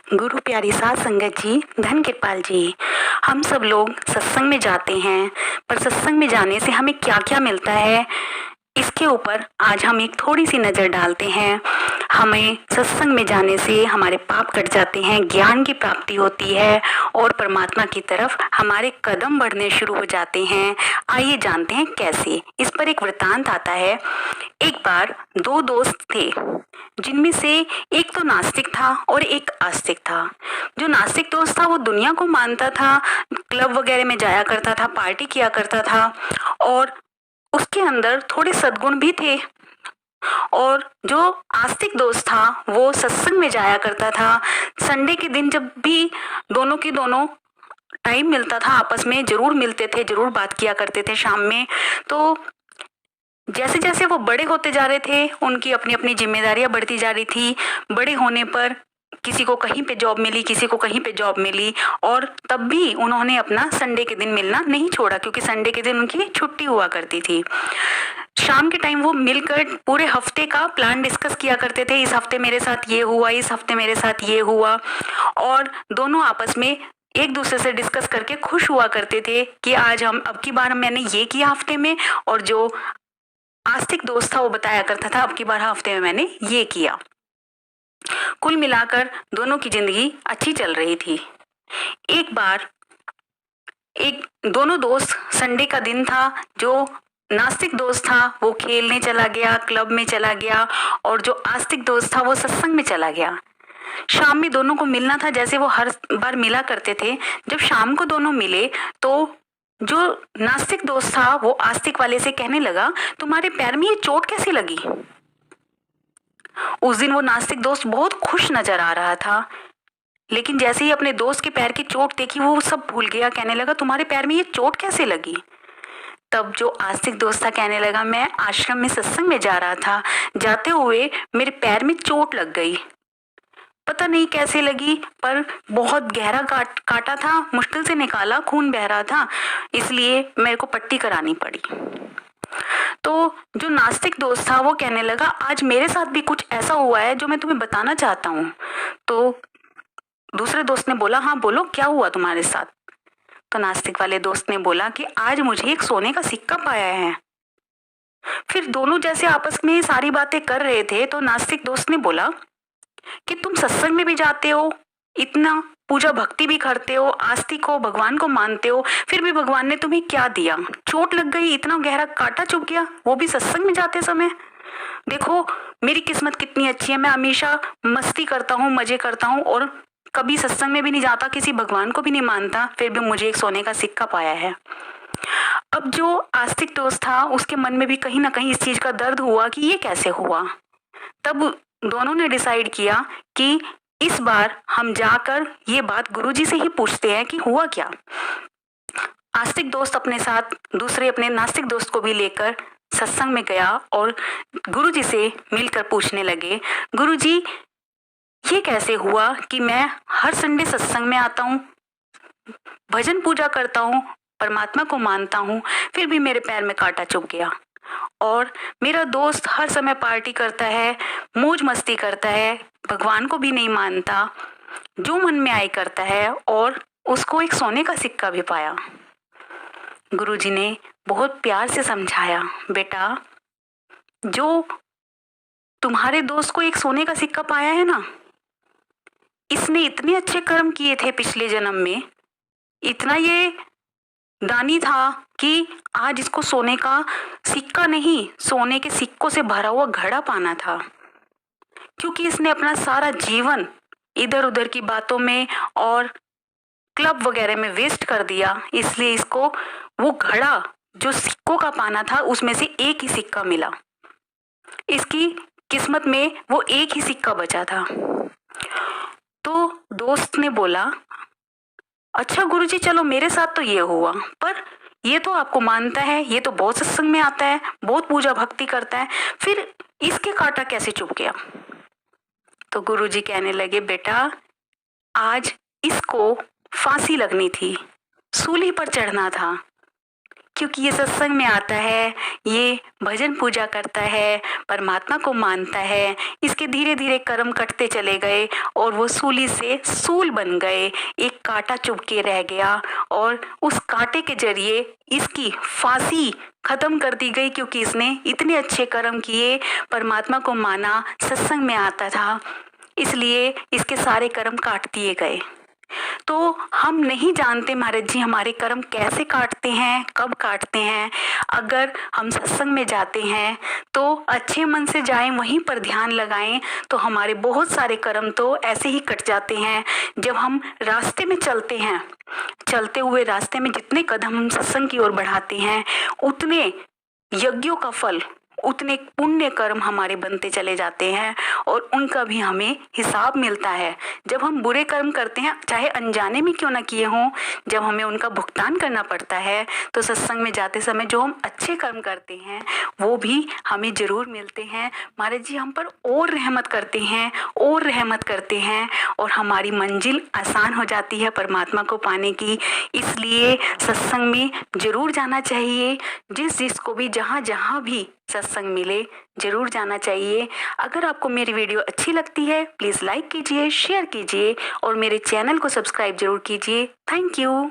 गुरु प्यारी साध संगत जी, धन कृपाल जी। हम सब लोग सत्संग में जाते हैं, पर सत्संग में जाने से हमें क्या क्या मिलता है, इसके ऊपर आज हम एक थोड़ी सी नज़र डालते हैं। हमें सत्संग में जाने से हमारे पाप कट जाते हैं, ज्ञान की प्राप्ति होती है और परमात्मा की तरफ हमारे कदम बढ़ने शुरू हो जाते हैं। आइए जानते हैं कैसे। इस पर एक वृतांत आता है। एक बार दो दोस्त थे, जिनमें से एक तो नास्तिक था और एक आस्तिक था। जो नास्तिक दोस्त था वो दुनिया को मानता था, क्लब वगैरह में जाया करता था, पार्टी किया करता था और उसके अंदर थोड़े सद्गुण भी थे। और जो आस्तिक दोस्त था वो सत्संग में जाया करता था। संडे के दिन जब भी दोनों की दोनों टाइम मिलता था, आपस में जरूर मिलते थे, जरूर बात किया करते थे शाम में। तो जैसे जैसे वो बड़े होते जा रहे थे, उनकी अपनी अपनी जिम्मेदारियां बढ़ती जा रही थी। बड़े होने पर किसी को कहीं पे जॉब मिली, किसी को कहीं पे जॉब मिली, और तब भी उन्होंने अपना संडे के दिन मिलना नहीं छोड़ा, क्योंकि संडे के दिन उनकी छुट्टी हुआ करती थी। शाम के टाइम वो मिलकर पूरे हफ्ते का प्लान डिस्कस किया करते थे। इस हफ्ते मेरे साथ ये हुआ, इस हफ्ते मेरे साथ ये हुआ, और दोनों आपस में एक दूसरे से डिस्कस करके खुश हुआ करते थे कि आज हम अब की बार मैंने ये किया हफ्ते में, और जो आस्तिक दोस्त था वो बताया करता था अब की बार हफ्ते में मैंने ये किया। कुल मिलाकर दोनों की जिंदगी अच्छी चल रही थी। एक बार एक दोनों दोस्त, संडे का दिन था, जो नास्तिक दोस्त था वो खेलने चला गया, क्लब में चला गया, और जो आस्तिक दोस्त था वो सत्संग में चला गया। शाम में दोनों को मिलना था, जैसे वो हर बार मिला करते थे। जब शाम को दोनों मिले तो जो नास्तिक दोस्त था वो आस्तिक वाले से कहने लगा, तुम्हारे पैर में ये चोट कैसे लगी? उस दिन वो नास्तिक दोस्त बहुत खुश नजर आ रहा था, लेकिन जैसे ही अपने दोस्त के पैर की चोट देखी वो सब भूल गया। कहने लगा, तुम्हारे पैर में ये चोट कैसे लगी? तब जो आस्तिक दोस्त था कहने लगा, मैं आश्रम में सत्संग में जा रहा था, जाते हुए मेरे पैर में चोट लग गई। पता नहीं कैसे लगी, पर बहुत गहरा काटा था, मुश्किल से निकाला, खून बह रहा था, इसलिए मेरे को पट्टी करानी पड़ी। तो जो नास्तिक दोस्त था वो कहने लगा, आज मेरे साथ भी कुछ ऐसा हुआ है जो मैं तुम्हें बताना चाहता हूँ। तो दूसरे दोस्त ने बोला, हाँ बोलो, क्या हुआ तुम्हारे साथ? तो नास्तिक वाले दोस्त ने बोला कि आज मुझे एक सोने का सिक्का पाया है। फिर दोनों जैसे आपस में सारी बातें कर रहे थे, तो नास्तिक दोस्त ने बोला कि तुम सत्संग में भी जाते हो, इतना पूजा भक्ति भी करते हो, आस्तिक हो, भगवान को मानते हो, फिर भी भगवान ने तुम्हें क्या दिया? चोट लग गई, इतना गहरा कांटा चुभ गया, वो भी सत्संग में जाते समय। देखो मेरी किस्मत कितनी अच्छी है, मैं हमेशा मस्ती करता हूँ, मजे करता हूँ, और कभी सत्संग में भी नहीं जाता, किसी भगवान को भी नहीं मानता, फिर भी मुझे एक सोने का सिक्का पाया है। अब जो आस्तिक दोस्त था उसके मन में भी कहीं ना कहीं इस चीज का दर्द हुआ कि ये कैसे हुआ। तब दोनों ने डिसाइड किया कि इस बार हम जाकर ये बात गुरुजी से ही पूछते हैं कि हुआ क्या। आस्तिक दोस्त अपने साथ दूसरे अपने नास्तिक दोस्त को भी लेकर सत्संग में गया और गुरुजी से मिलकर पूछने लगे, गुरुजी ये कैसे हुआ कि मैं हर संडे सत्संग में आता हूँ, भजन पूजा करता हूँ, परमात्मा को मानता हूँ, फिर भी मेरे पैर में कांटा चुभ गया, और मेरा दोस्त हर समय पार्टी करता है, मौज मस्ती करता है, भगवान को भी नहीं मानता, जो मन में आई करता है, और उसको एक सोने का सिक्का भी पाया। गुरुजी ने बहुत प्यार से समझाया, बेटा जो तुम्हारे दोस्त को एक सोने का सिक्का पाया है ना, इसने इतने अच्छे कर्म किए थे पिछले जन्म में, इतना ये दानी था कि आज इसको सोने का सिक्का नहीं, सोने के सिक्कों से भरा हुआ घड़ा पाना था। क्योंकि इसने अपना सारा जीवन इधर उधर की बातों में और क्लब वगैरह में वेस्ट कर दिया, इसलिए इसको वो घड़ा जो सिक्कों का पाना था उसमें से एक ही सिक्का मिला। इसकी किस्मत में वो एक ही सिक्का बचा था। तो दोस्त ने बोला, अच्छा गुरुजी चलो मेरे साथ तो ये हुआ, पर ये तो आपको मानता है, ये तो बहुत सत्संग में आता है, बहुत पूजा भक्ति करता है, फिर इसके कांटा कैसे चुभ गया? तो गुरुजी कहने लगे, बेटा आज इसको फांसी लगनी थी, सूली पर चढ़ना था, क्योंकि ये सत्संग में आता है, ये भजन पूजा करता है, परमात्मा को मानता है। इसके धीरे धीरे कर्म कटते चले गए और वो सूली से सूल बन गए, एक कांटा चुभ के रह गया और उस कांटे के जरिए इसकी फांसी खत्म कर दी गई, क्योंकि इसने इतने अच्छे कर्म किए, परमात्मा को माना, सत्संग में आता था, इसलिए इसके सारे कर्म काट दिए गए। तो हम नहीं जानते महाराज जी हमारे कर्म कैसे काटते हैं, कब काटते हैं। अगर हम सत्संग में जाते हैं तो अच्छे मन से जाएं, वहीं पर ध्यान लगाएं, तो हमारे बहुत सारे कर्म तो ऐसे ही कट जाते हैं। जब हम रास्ते में चलते हैं, चलते हुए रास्ते में जितने कदम हम सत्संग की ओर बढ़ाते हैं, उतने यज्ञों का फल, उतने पुण्य कर्म हमारे बनते चले जाते हैं और उनका भी हमें हिसाब मिलता है। जब हम बुरे कर्म करते हैं, चाहे अनजाने में क्यों ना किए हों, जब हमें उनका भुगतान करना पड़ता है, तो सत्संग में जाते समय जो हम अच्छे कर्म करते हैं वो भी हमें जरूर मिलते हैं। महाराज जी हम पर और रहमत करते हैं, और रहमत करते हैं, और हमारी मंजिल आसान हो जाती है परमात्मा को पाने की। इसलिए सत्संग में जरूर जाना चाहिए। जिसको भी जहाँ जहाँ भी सत्संग मिले जरूर जाना चाहिए। अगर आपको मेरी वीडियो अच्छी लगती है प्लीज़ लाइक कीजिए, शेयर कीजिए और मेरे चैनल को सब्सक्राइब जरूर कीजिए। Thank you.